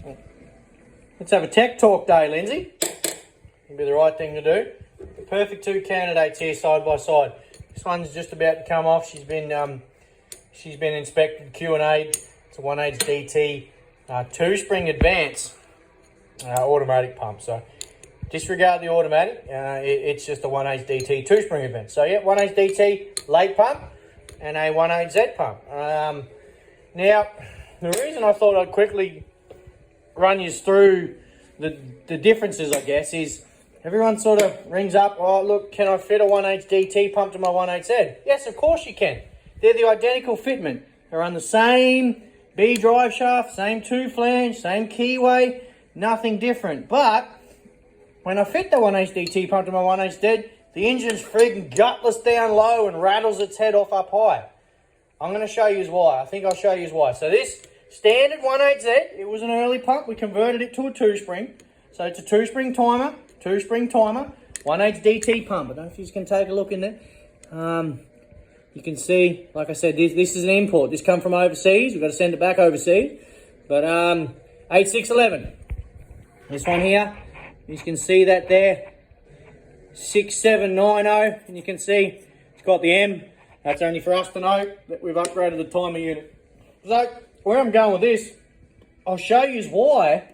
Let's have a tech talk day, Lindsay. It'll be the right thing to do. Perfect two candidates here side by side. This one's just about to come off. She's been inspected, Q&A. It's a 1H DT 2-spring advance automatic pump. So disregard the automatic. It's just a 1H DT 2-spring advance. So yeah, 1H DT late pump and a 1HZ pump. Now, the reason I thought I'd quickly run you through the differences, I guess, is everyone sort of rings up, oh, look, can I fit a 1H DT pump to my 1HZ? Yes, of course you can. They're the identical fitment. They run the same B drive shaft, same 2-flange, same keyway, nothing different. But when I fit the 1H DT pump to my 1HZ, the engine's friggin' gutless down low and rattles its head off up high. I'm going to show you why. I think I'll show you why. So this standard 1HZ, it was an early pump. We converted it to a 2-spring. So it's a 2-spring timer, 1H DT pump. I don't know if you can take a look in there. You can see, like I said, this is an import. This come from overseas. We've got to send it back overseas. But 8611. This one here, you can see that there. 6790. And you can see it's got the M. That's only for us to know that we've upgraded the timer unit. So, where I'm going with this, I'll show you why,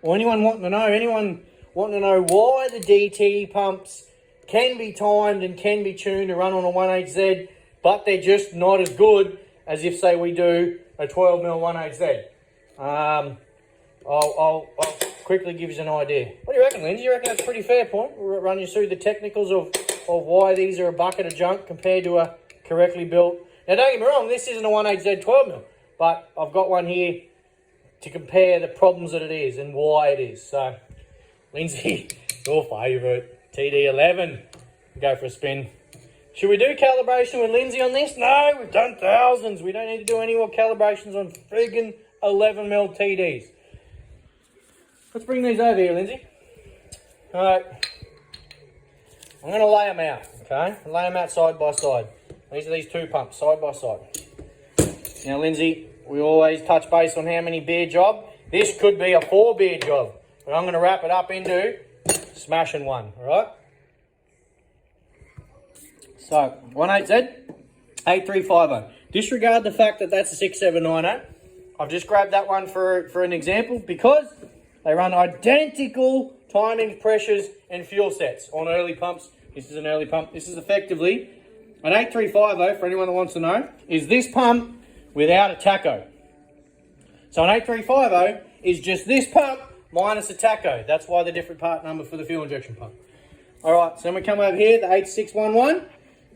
or anyone wanting to know why the DT pumps can be timed and can be tuned to run on a 1HZ, but they're just not as good as if, say, we do a 12mm 1HZ. I'll quickly give you an idea. What do you reckon, Lindsay? You reckon that's a pretty fair point? We'll run you through the technicals of why these are a bucket of junk compared to a correctly built. Now, don't get me wrong, this isn't a 1HZ 12mm, but I've got one here to compare the problems that it is and why it is. So, Lindsay, your favourite, TD11. Go for a spin. Should we do calibration with Lindsay on this? No, we've done thousands. We don't need to do any more calibrations on friggin' 11mm TDs. Let's bring these over here, Lindsay. All right. I'm going to lay them out, okay? Lay them out side by side. These are these two pumps, side by side. Now, Lindsay, we always touch base on how many beer job. This could be a 4 beer job, but I'm going to wrap it up into smashing one, all right? So, 1HZ, 8350. Disregard the fact that that's a 6790. I've just grabbed that one for an example because they run identical timing, pressures, and fuel sets on early pumps. This is an early pump. This is effectively an 8350, for anyone that wants to know, is this pump without a tacho. So an 8350 is just this pump minus a tacho. That's why the different part number for the fuel injection pump. All right, so then we come over here, the 8611.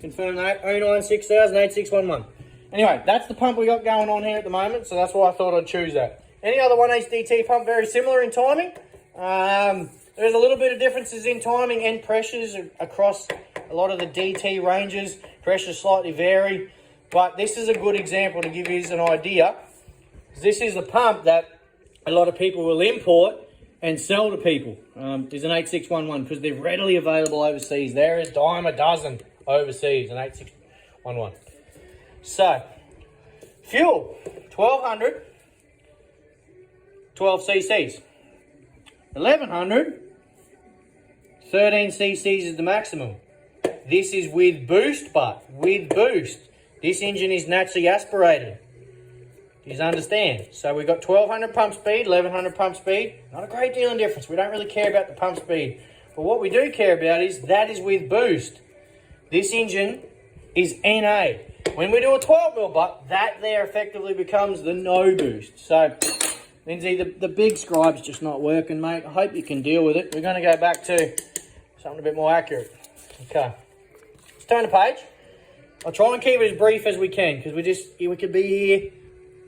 Confirm that 096,000, 8611. Anyway, that's the pump we got going on here at the moment, so that's why I thought I'd choose that. Any other 1H DT pump very similar in timing? There's a little bit of differences in timing and pressures across a lot of the DT ranges. Pressures slightly vary, but this is a good example to give you an idea. This is a pump that a lot of people will import and sell to people. Is an 8611 because they're readily available overseas. There is dime a dozen overseas, an 8611. So, fuel, 1200, 12 cc's. 1100, 13 cc's is the maximum. This is with boost, but with boost. This engine is naturally aspirated. You understand? So we've got 1200 pump speed, 1100 pump speed. Not a great deal in difference. We don't really care about the pump speed. But what we do care about is that is with boost. This engine is NA. When we do a 12mm butt, that there effectively becomes the no boost. So, Lindsay, the big scribe's just not working, mate. I hope you can deal with it. We're going to go back to something a bit more accurate. Okay. Let's turn the page. I'll try and keep it as brief as we can because we could be here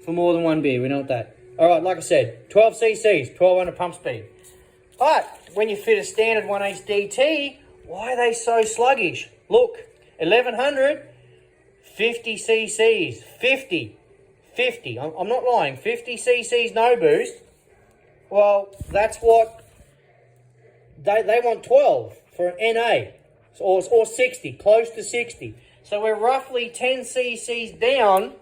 for more than one beer. We know that. All right, like I said, 12 cc's, 1200 pump speed. But when you fit a standard 1H DT, why are they so sluggish? Look, 1100, 50 cc's, 50. I'm not lying, 50 cc's no boost. Well, that's what they want, 12 for an NA or 60, close to 60. So we're roughly 10 cc's down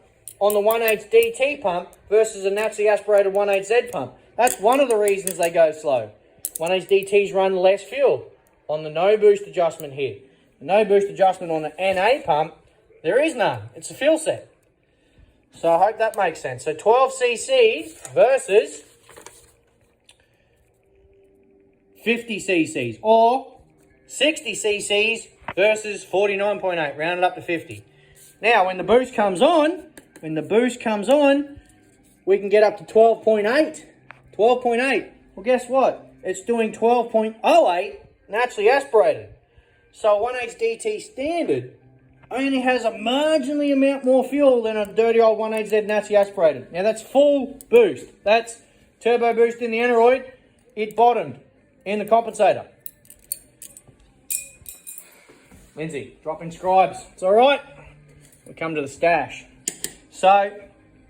on the 1H DT pump versus a naturally aspirated 1HZ pump. That's one of the reasons they go slow. 1H DTs run less fuel on the no boost adjustment here. The no boost adjustment on the NA pump, there is none. It's a fuel set. So I hope that makes sense. So 12 cc's versus 50 cc's, or 60 cc's versus 49.8, rounded up to 50. Now, when the boost comes on, we can get up to 12.8. 12.8. Well, guess what? It's doing 12.08 naturally aspirated. So 1H DT standard only has a marginally amount more fuel than a dirty old 1HZ naturally aspirated. Now, that's full boost. That's turbo boost in the aneroid. It bottomed in the compensator. Lindsay, dropping scribes. It's all right. We come to the stash. So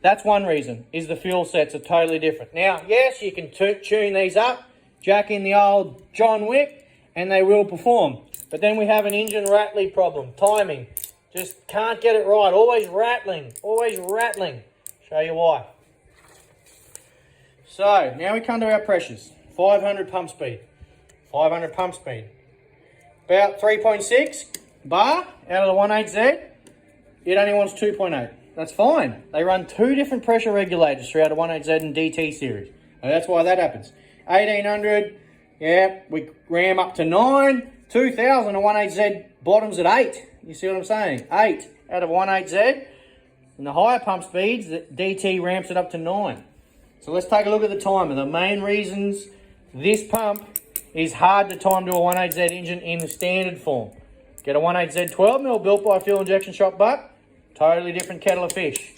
that's one reason, is the fuel sets are totally different. Now, yes, you can tune these up, jack in the old John Wick, and they will perform. But then we have an engine rattly problem, timing. Just can't get it right. Always rattling, always rattling. Show you why. So now we come to our pressures. 500 pump speed. 500 pump speed. About 3.6 bar out of the 1HZ. It only wants 2.8. That's fine. They run two different pressure regulators throughout a 1HZ and DT series. And that's why that happens. 1800, yeah, we ram up to 9. 2000, a 1HZ bottoms at 8. You see what I'm saying? 8 out of 1HZ. And the higher pump speeds, the DT ramps it up to 9. So let's take a look at the timer. The main reasons this pump is hard to time to a 1HZ engine in the standard form. Get a 1HZ 12mm built by a fuel injection shop butt. Totally different kettle of fish.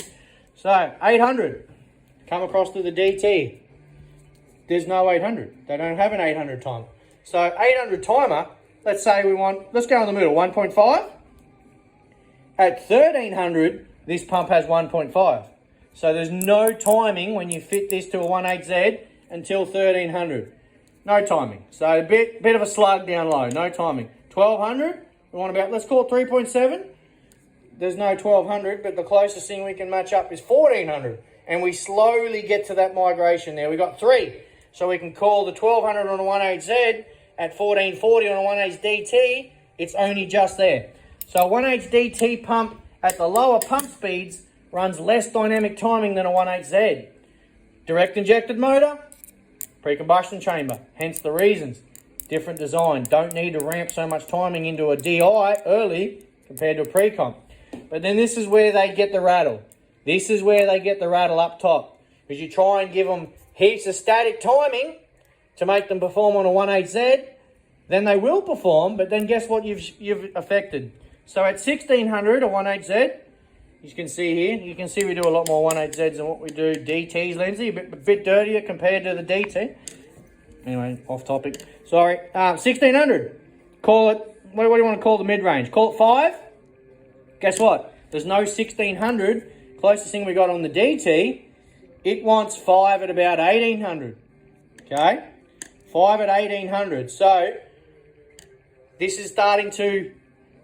So, 800. Come across to the DT. There's no 800. They don't have an 800 timer. So, 800 timer, let's say we want, let's go in the middle, 1.5. At 1300, this pump has 1.5. So there's no timing when you fit this to a 1HZ until 1300. No timing. So a bit of a slug down low, no timing. 1200, we want about, let's call it 3.7. There's no 1200, but the closest thing we can match up is 1400. And we slowly get to that migration there. We got 3. So we can call the 1200 on a 1HZ at 1440 on a 1H DT. It's only just there. So a 1H DT pump at the lower pump speeds runs less dynamic timing than a 1HZ. Direct injected motor, pre-combustion chamber. Hence the reasons. Different design. Don't need to ramp so much timing into a DI early compared to a pre-comp. But then this is where they get the rattle. This is where they get the rattle up top. Because you try and give them heaps of static timing to make them perform on a 1HZ, then they will perform, but then guess what you've affected. So at 1600, a 1HZ, you can see here, you can see we do a lot more 1HZs than what we do DTs, Lindsay, a bit dirtier compared to the DT. Anyway, off topic. Sorry. 1600, call it, what do you want to call the mid-range? Call it 5. Guess what? There's no 1600. Closest thing we got on the DT, it wants 5 at about 1800. Okay? 5 at 1800. So, this is starting to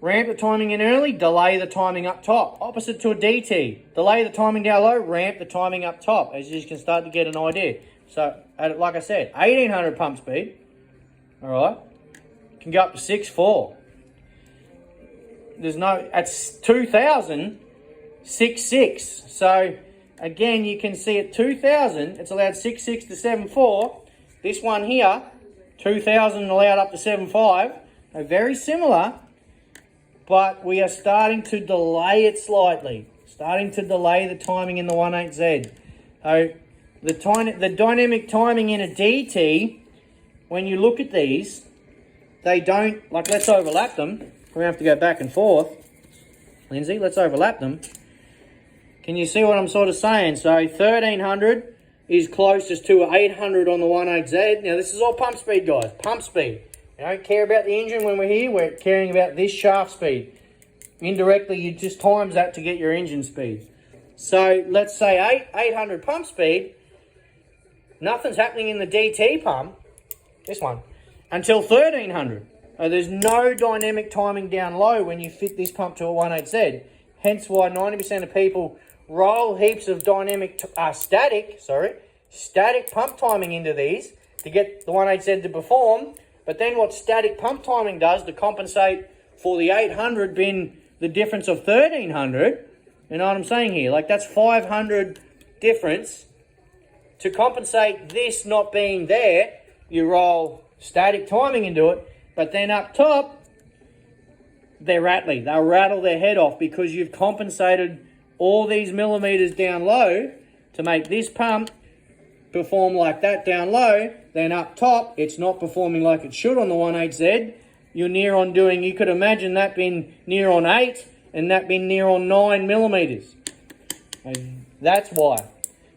ramp the timing in early, delay the timing up top. Opposite to a DT. Delay the timing down low, ramp the timing up top, as you can start to get an idea. So, like I said, 1800 pump speed, all right, can go up to 6.4. There's no, at 2000, 6.6. So, again, you can see at 2000, it's allowed 6.6 to 7.4. This one here, 2000 allowed up to 7.5. They're very similar, but we are starting to delay it slightly. Starting to delay the timing in the 1.8Z. So the dynamic timing in a DT, when you look at these, they don't, like let's overlap them. We're going to have to go back and forth. Lindsay, let's overlap them. Can you see what I'm sort of saying? So 1300 is closest to 800 on the 1.8Z. Now this is all pump speed, guys. Pump speed. We don't care about the engine when we're here. We're caring about this shaft speed. Indirectly, you just times that to get your engine speed. So let's say 800 pump speed. Nothing's happening in the DT pump, this one, until 1300. So there's no dynamic timing down low when you fit this pump to a 1.8Z. Hence why 90% of people roll heaps of static pump timing into these to get the 1.8Z to perform. But then what static pump timing does to compensate for the 800 being the difference of 1,300, you know what I'm saying here? Like, that's 500 difference. To compensate this not being there, you roll static timing into it, but then up top, they're rattly. They'll rattle their head off because you've compensated all these millimeters down low to make this pump perform like that down low. Then up top, it's not performing like it should on the 1.8Z. You're near on doing, you could imagine that being near on 8 and that being near on 9 millimeters. And that's why.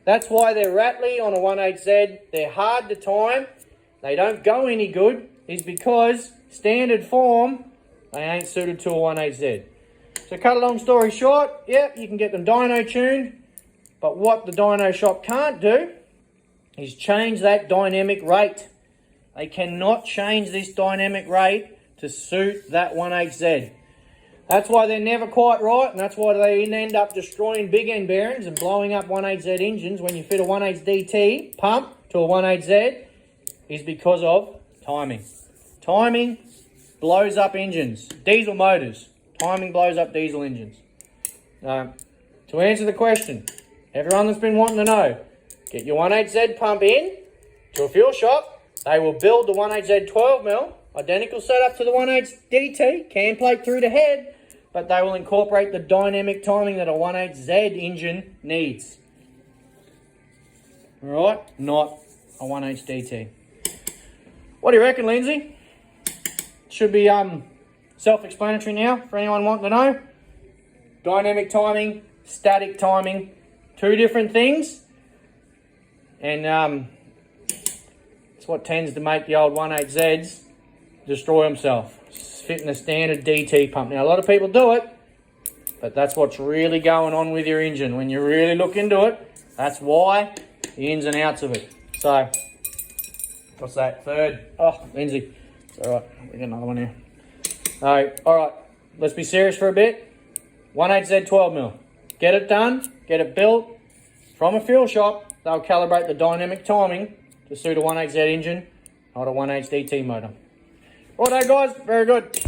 That's why they're rattly on a 1.8Z. They're hard to time. They don't go any good. Is because standard form, they ain't suited to a 1.8Z. So cut a long story short, yep, you can get them dyno tuned, but what the dyno shop can't do is change that dynamic rate. They cannot change this dynamic rate to suit that 1.8Z. That's why they're never quite right, and that's why they end up destroying big end bearings and blowing up 1.8Z engines when you fit a 1.8 DT pump to a 1.8Z, is because of timing. Timing blows up engines. Diesel motors. Timing blows up diesel engines. To answer the question, everyone that's been wanting to know, get your 1.8Z pump in to a fuel shop. They will build the 1.8Z 12mm, identical setup to the 1.8 DT, can plate through the head, but they will incorporate the dynamic timing that a 1.8Z engine needs. Alright, not a 1.8 DT. What do you reckon, Lindsay? Should be self-explanatory now for anyone wanting to know. Dynamic timing, static timing, two different things. And it's what tends to make the old 1.8Zs destroy themselves. Fitting a standard DT pump. Now, a lot of people do it, but that's what's really going on with your engine. When you really look into it, that's why, the ins and outs of it. So, what's that? Third. Oh, Lindsay. It's all right. We got another one here. All right. Let's be serious for a bit. 1.8Z 12mm. Get it done. Get it built from a fuel shop. They'll calibrate the dynamic timing to suit a 1.8Z engine, not a 1.8 DT motor. Righto, guys. Very good.